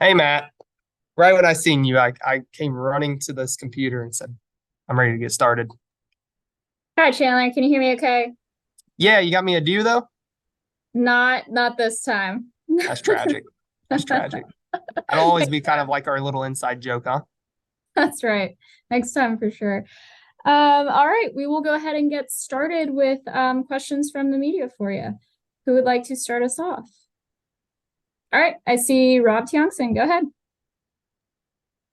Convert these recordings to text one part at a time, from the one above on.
Hey, Matt. Right when I seen you, I came running to this computer and said, I'm ready to get started. Hi, Chandler. Can you hear me okay? Yeah, you got me a do though? Not this time. That's tragic. That's tragic. That'll always be kind of like our little inside joke, huh? That's right. Next time for sure. All right, we will go ahead and get started with questions from the media for you. Who would like to start us off? All right, I see Rob Tiongson. Go ahead.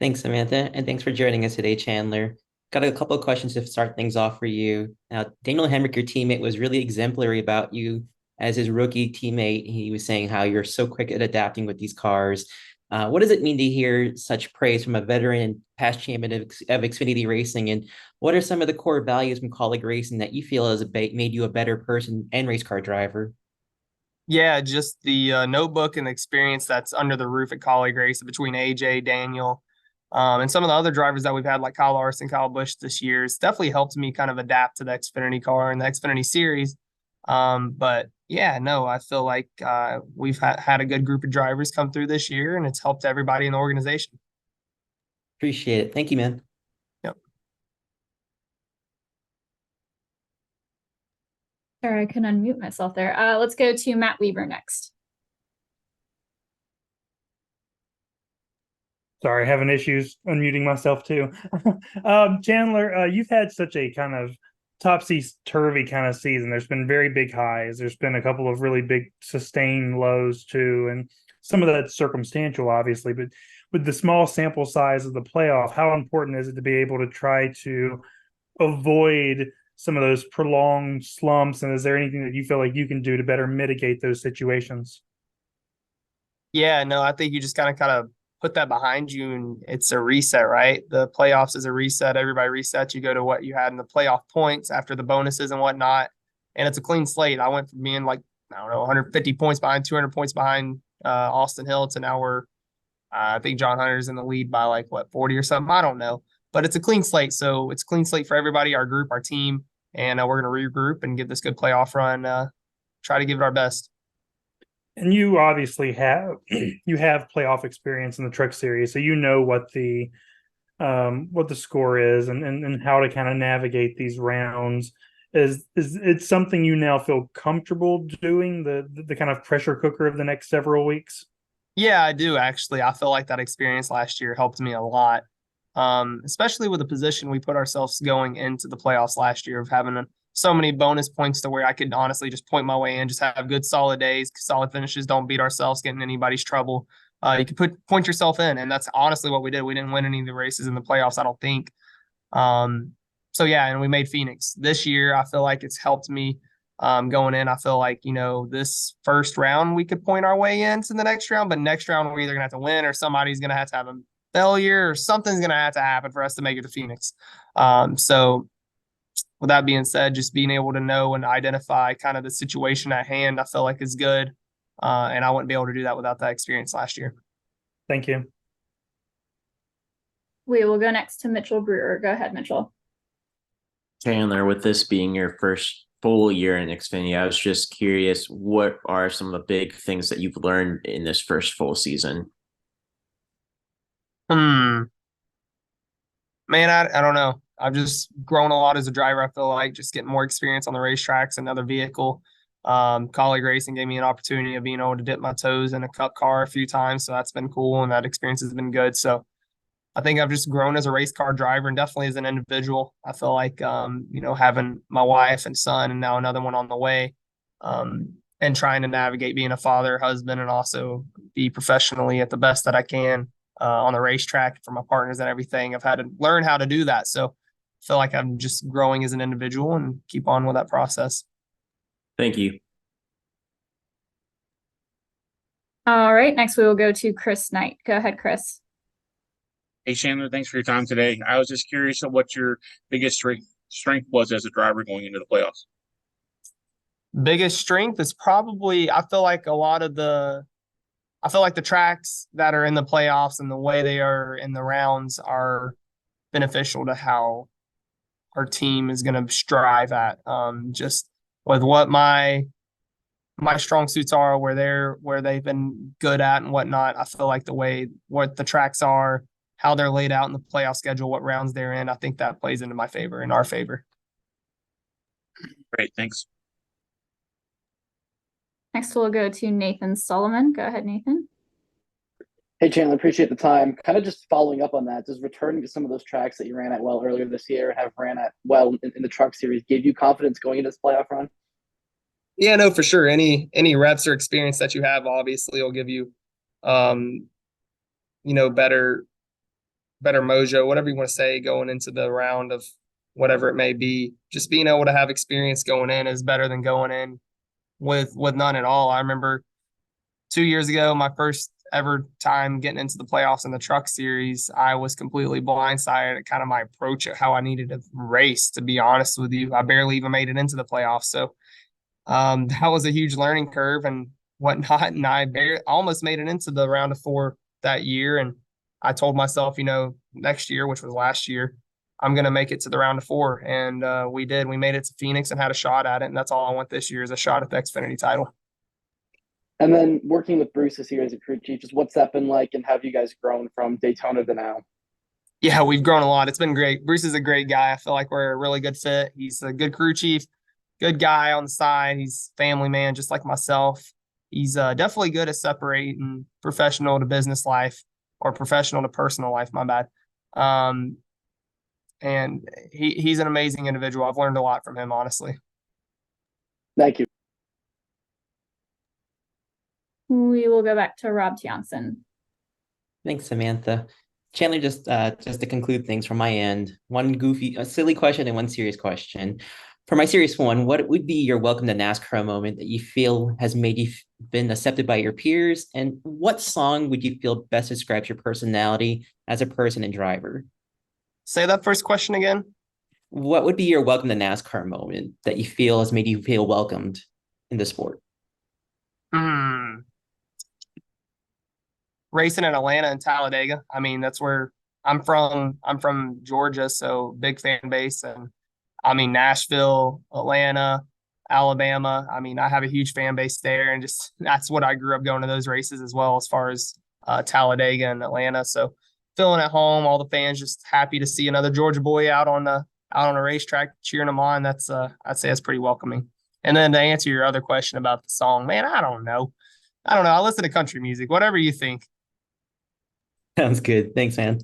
Thanks, Samantha, and thanks for joining us today, Chandler. Got a couple of questions to start things off for you. Now, Daniel Hemrick, your teammate, was really exemplary about you as his rookie teammate. He was saying how you're so quick at adapting with these cars. What does it mean to hear such praise from a veteran and past champion of Xfinity racing? And what are some of the core values from colleague racing that you feel has made you a better person and race car driver? Yeah, just the notebook and the experience that's under the roof at Colleague Race between AJ, Daniel, and some of the other drivers that we've had, like Kyle Larson, Kyle Busch this year, it's definitely helped me kind of adapt to the Xfinity car and the Xfinity Series. But yeah, no, I feel like we've had a good group of drivers come through this year, and it's helped everybody in the organization. Appreciate it. Thank you, man. Yep. Sorry, I couldn't unmute myself there. Let's go to Matt Weaver next. Sorry, having issues unmuting myself too. Chandler, you've had such a kind of topsy-turvy kind of season. There's been very big highs. There's been a couple of really big sustained lows too, and some of that's circumstantial, obviously. But with the small sample size of the playoff, how important is it to be able to try to avoid some of those prolonged slumps? And is there anything that you feel like you can do to better mitigate those situations? Yeah, no, I think you just kind of put that behind you, and it's a reset, right? The playoffs is a reset. Everybody resets. You go to what you had in the playoff points after the bonuses and whatnot, and it's a clean slate. I went from being like, I don't know, 150 points behind, 200 points behind Austin Hill to now we're I think John Hunter's in the lead by like what 40 or something. I don't know, but it's a clean slate. So it's a clean slate for everybody, our group, our team, and we're going to regroup and give this good playoff run. Try to give it our best. And you obviously have you have playoff experience in the Truck Series, so you know what the score is and how to kind of navigate these rounds. Is it something you now feel comfortable doing, the kind of pressure cooker of the next several weeks? Yeah, I do actually. I feel like that experience last year helped me a lot, especially with the position we put ourselves going into the playoffs last year of having so many bonus points to where I could honestly just point my way in, just have good solid days, solid finishes, don't beat ourselves, get in anybody's trouble. You can point yourself in, and that's honestly what we did. We didn't win any of the races in the playoffs, I don't think. Um, so yeah, and we made Phoenix this year. I feel like it's helped me going in. I feel like, this first round we could point our way into the next round, but next round we're either gonna have to win or somebody's gonna have a failure or something's gonna have to happen for us to make it to Phoenix. So with that being said, just being able to know and identify kind of the situation at hand, I feel like is good. And I wouldn't be able to do that without that experience last year. Thank you. We will go next to Mitchell Brewer. Go ahead, Mitchell. Chandler, with this being your first full year in Xfinity, I was just curious, what are some of the big things that you've learned in this first full season? Hmm. Man, I don't know. I've just grown a lot as a driver. I feel like just getting more experience on the racetracks, another vehicle. Colleague racing gave me an opportunity of being able to dip my toes in a cup car a few times. So that's been cool. And that experience has been good. So I think I've just grown as a race car driver and definitely as an individual. I feel like, having my wife and son and now another one on the way, and trying to navigate being a father, husband, and also be professionally at the best that I can on the racetrack for my partners and everything. I've had to learn how to do that. So I feel like I'm just growing as an individual and keep on with that process. Thank you. All right, next we will go to Chris Knight. Go ahead, Chris. Hey, Chandler, thanks for your time today. I was just curious of what your biggest strength was as a driver going into the playoffs. Biggest strength is probably, I feel like the tracks that are in the playoffs and the way they are in the rounds are beneficial to how our team is going to strive at. Just with what my my strong suits are, where they've been good at and whatnot. I feel like the way what the tracks are, how they're laid out in the playoff schedule, what rounds they're in, I think that plays into my favor, in our favor. Great, thanks. Next, we'll go to Nathan Solomon. Go ahead, Nathan. Hey, Chandler, appreciate the time. Kind of just following up on that, does returning to some of those tracks that you ran at well earlier this year and have ran at well in the truck series give you confidence going into this playoff run? Yeah, no, for sure. Any reps or experience that you have obviously will give you, better mojo, whatever you want to say, going into the round of whatever it may be. Just being able to have experience going in is better than going in with none at all. I remember 2 years ago, my first ever time getting into the playoffs in the truck series, I was completely blindsided at kind of my approach at how I needed to race, to be honest with you. I barely even made it into the playoffs. So that was a huge learning curve and whatnot. And I almost made it into the round of 4 that year. And I told myself, next year, which was last year, I'm going to make it to the round of 4. And we did. We made it to Phoenix and had a shot at it. And that's all I want this year is a shot at the Xfinity title. And then working with Bruce this year as a crew chief, just what's that been like, and how have you guys grown from Daytona to now? Yeah, we've grown a lot. It's been great. Bruce is a great guy. I feel like we're a really good fit. He's a good crew chief, good guy on the side. He's family man, just like myself. He's definitely good at separating professional to business life, or professional to personal life, my bad. And he's an amazing individual. I've learned a lot from him, honestly. Thank you. We will go back to Rob Tianson. Thanks, Samantha. Chandler, just to conclude things from my end, a silly question and one serious question. For my serious one, what would be your welcome to NASCAR moment that you feel has made you been accepted by your peers? And what song would you feel best describes your personality as a person and driver? Say that first question again. What would be your welcome to NASCAR moment that you feel has made you feel welcomed in the sport? Racing in Atlanta and Talladega. I mean, that's where I'm from. I'm from Georgia, so big fan base. And I mean, Nashville, Atlanta, Alabama. I mean, I have a huge fan base there, and just that's what I grew up going to those races as well, as far as Talladega and Atlanta. So feeling at home, all the fans just happy to see another Georgia boy out on a racetrack cheering them on. That's I'd say that's pretty welcoming. And then to answer your other question about the song, man, I don't know. I listen to country music, whatever you think. Sounds good. Thanks, man.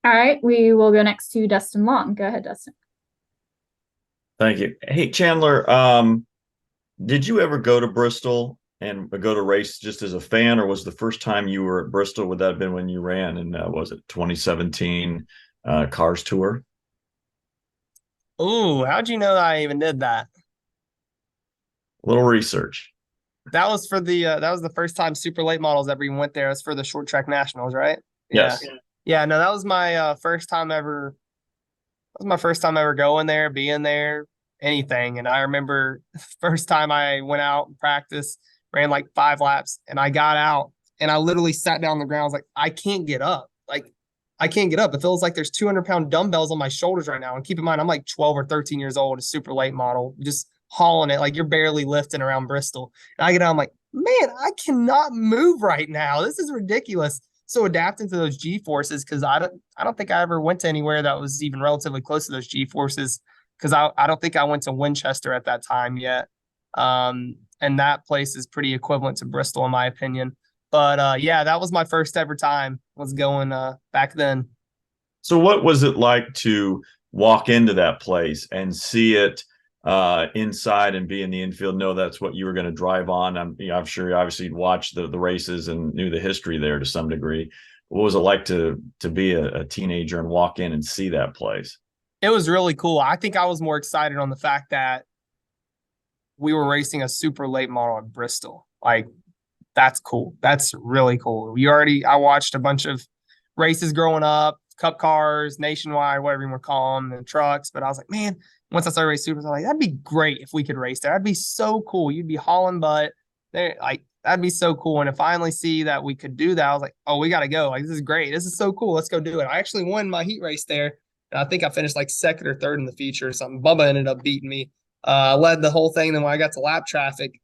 All right, we will go next to Dustin Long. Go ahead, Dustin. Thank you. Hey, Chandler, did you ever go to Bristol and go to race just as a fan, or was the first time you were at Bristol, would that have been when you ran in, was it 2017 Cars Tour? Ooh, how'd you know that I even did that? A little research. That was for that was the first time Super Late Models ever even went there. It was for the Short Track Nationals, right? Yes. Yeah, no, that was my first time ever. That was my first time ever going there, being there, anything. And I remember first time I went out and practiced, ran like 5 laps, and I got out and I literally sat down on the ground. I was like, I can't get up. Like, I can't get up. It feels like there's 200-pound dumbbells on my shoulders right now. And keep in mind, I'm like 12 or 13 years old, a super late model, just hauling it like you're barely lifting around Bristol. And I get out, I'm like, man, I cannot move right now. This is ridiculous. So adapting to those G forces, because I don't think I ever went to anywhere that was even relatively close to those G forces, because I don't think I went to Winchester at that time yet. And that place is pretty equivalent to Bristol, in my opinion. But yeah, that was my first ever time was going back then. So what was it like to walk into that place and see it inside and be in the infield, know that's what you were going to drive on? I'm sure obviously you'd watched the races and knew the history there to some degree. What was it like to be a teenager and walk in and see that place? It was really cool. I think I was more excited on the fact that we were racing a super late model at Bristol. Like, that's cool. That's really cool. I watched a bunch of races growing up, cup cars, nationwide, whatever you want to call them, and trucks. But I was like, man, once I started racing supers, I was like, that'd be great if we could race there. That'd be so cool. You'd be hauling butt there. Like, that'd be so cool. And to finally see that we could do that, I was like, oh, we got to go. Like, this is great. This is so cool. Let's go do it. I actually won my heat race there. And I think I finished like second or third in the feature or something. Bubba ended up beating me. I led the whole thing. Then when I got to lap traffic,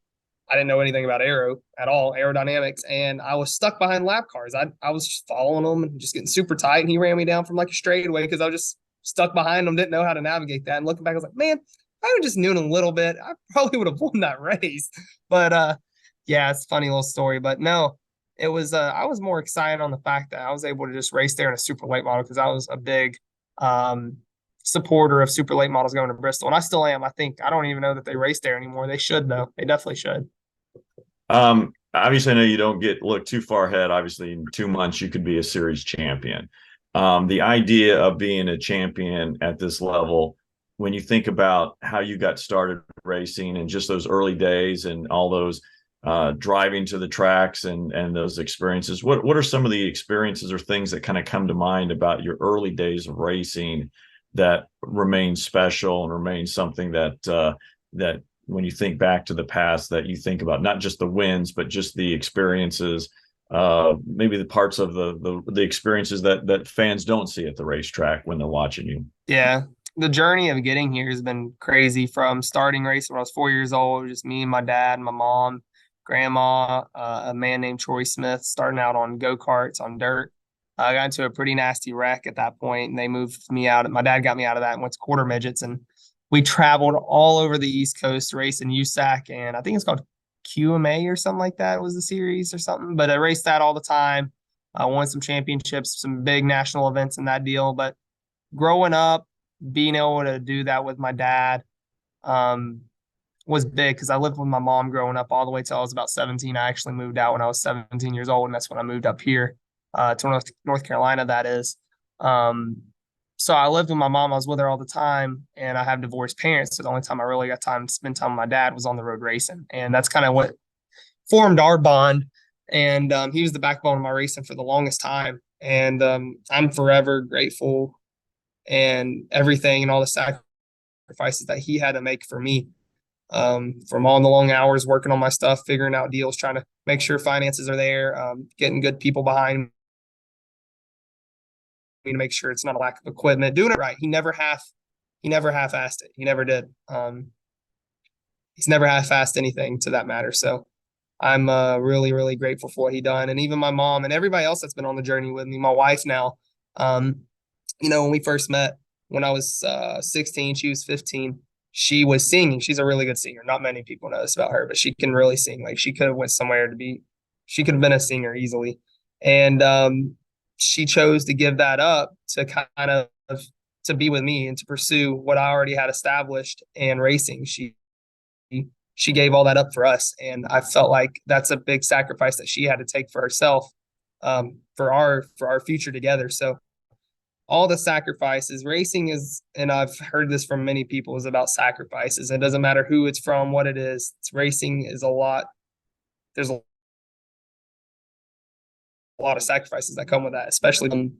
I didn't know anything about aero at all, aerodynamics, and I was stuck behind lap cars. I was just following him and just getting super tight, and he ran me down from like a straightaway because I was just stuck behind him, didn't know how to navigate that. And looking back, I was like, man, I would just knew a little bit, I probably would have won that race. But yeah, it's a funny little story. But no, it was I was more excited on the fact that I was able to just race there in a super late model because I was a big um supporter of super late models going to Bristol, and I still am. I don't even know that they race there anymore. They should though. They definitely should. Obviously, I know you don't look too far ahead. Obviously, in 2 months you could be a series champion. The idea of being a champion at this level, when you think about how you got started racing and just those early days and all those driving to the tracks and those experiences, what are some of the experiences or things that kind of come to mind about your early days of racing that remain special and remain something that when you think back to the past that you think about not just the wins but just the experiences, maybe the parts of the experiences that fans don't see at the racetrack when they're watching you? Yeah, the journey of getting here has been crazy. From starting racing when I was 4 years old, just me and my dad, my mom, grandma, a man named Troy Smith, starting out on go-karts on dirt. I got into a pretty nasty wreck at that point, and they moved me out. My dad got me out of that and went to quarter midgets, and we traveled all over the East Coast racing USAC, and I think it's called QMA or something like that was the series or something. But I raced that all the time. I won some championships, some big national events in that deal. But growing up, being able to do that with my dad um, was big because I lived with my mom growing up all the way till I was about 17. I actually moved out when I was 17 years old, and that's when I moved up here to North Carolina, that is. Um, so I lived with my mom. I was with her all the time, and I have divorced parents. So the only time I really got time to spend time with my dad was on the road racing, and that's kind of what formed our bond. And he was the backbone of my racing for the longest time, and I'm forever grateful and everything and all the sacrifices that he had to make for me. From all the long hours working on my stuff, figuring out deals, trying to make sure finances are there, getting good people behind me to make sure it's not a lack of equipment, doing it right. He never half-assed it. He never did. He's never half-assed anything to that matter. So I'm really, really grateful for what he done. And even my mom and everybody else that's been on the journey with me, my wife now, when we first met, when I was 16, she was 15. She was singing. She's a really good singer. Not many people know this about her, but she can really sing. Like she could have went somewhere she could have been a singer easily. And she chose to give that up to kind of to be with me and to pursue what I already had established in racing. She gave all that up for us, and I felt like that's a big sacrifice that she had to take for herself, for our future together. So all the sacrifices, racing is, and I've heard this from many people, is about sacrifices. It doesn't matter who it's from, what it is. Racing is a lot. There's a lot of sacrifices that come with that, especially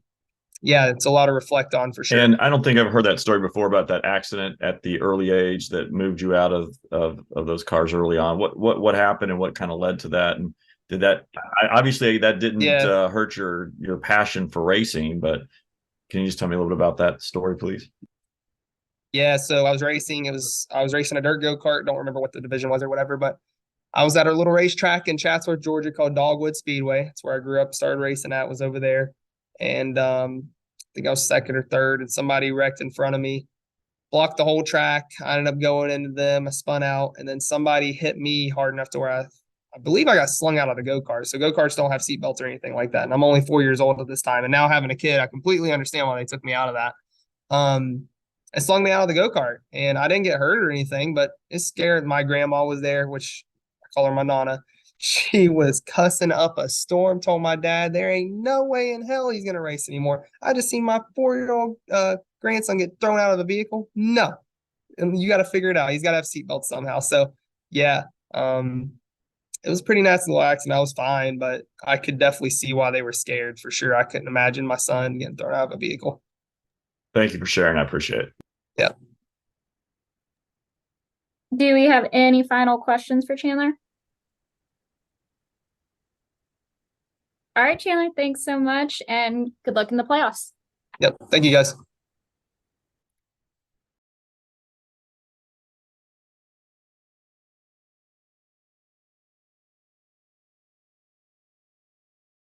yeah, it's a lot to reflect on for sure. And I don't think I've heard that story before about that accident at the early age that moved you out of those cars early on. What happened and what kind of led to that? And did that obviously that didn't hurt your passion for racing, but can you just tell me a little bit about that story, please? Yeah, so I was racing a dirt go-kart. Don't remember what the division was or whatever, but I was at a little racetrack in Chatsworth, Georgia called Dogwood Speedway. That's where I grew up, started racing at, was over there. And I think I was second or third, and somebody wrecked in front of me, blocked the whole track. I ended up going into them. I spun out, and then somebody hit me hard enough to where I believe I got slung out of the go-kart. So go-karts don't have seatbelts or anything like that. And I'm only 4 years old at this time. And now having a kid, I completely understand why they took me out of that. It slung me out of the go-kart, and I didn't get hurt or anything, but it scared. My grandma was there, which I call her my nana. She was cussing up a storm, told my dad there ain't no way in hell he's going to race anymore. I just seen my 4-year-old grandson get thrown out of the vehicle. No, and you got to figure it out. He's got to have seatbelts somehow. So yeah, it was a pretty nasty little accident. I was fine, but I could definitely see why they were scared for sure. I couldn't imagine my son getting thrown out of a vehicle. Thank you for sharing. I appreciate it. Yeah. Do we have any final questions for Chandler? All right, Chandler, thanks so much, and good luck in the playoffs. Yep. Thank you, guys.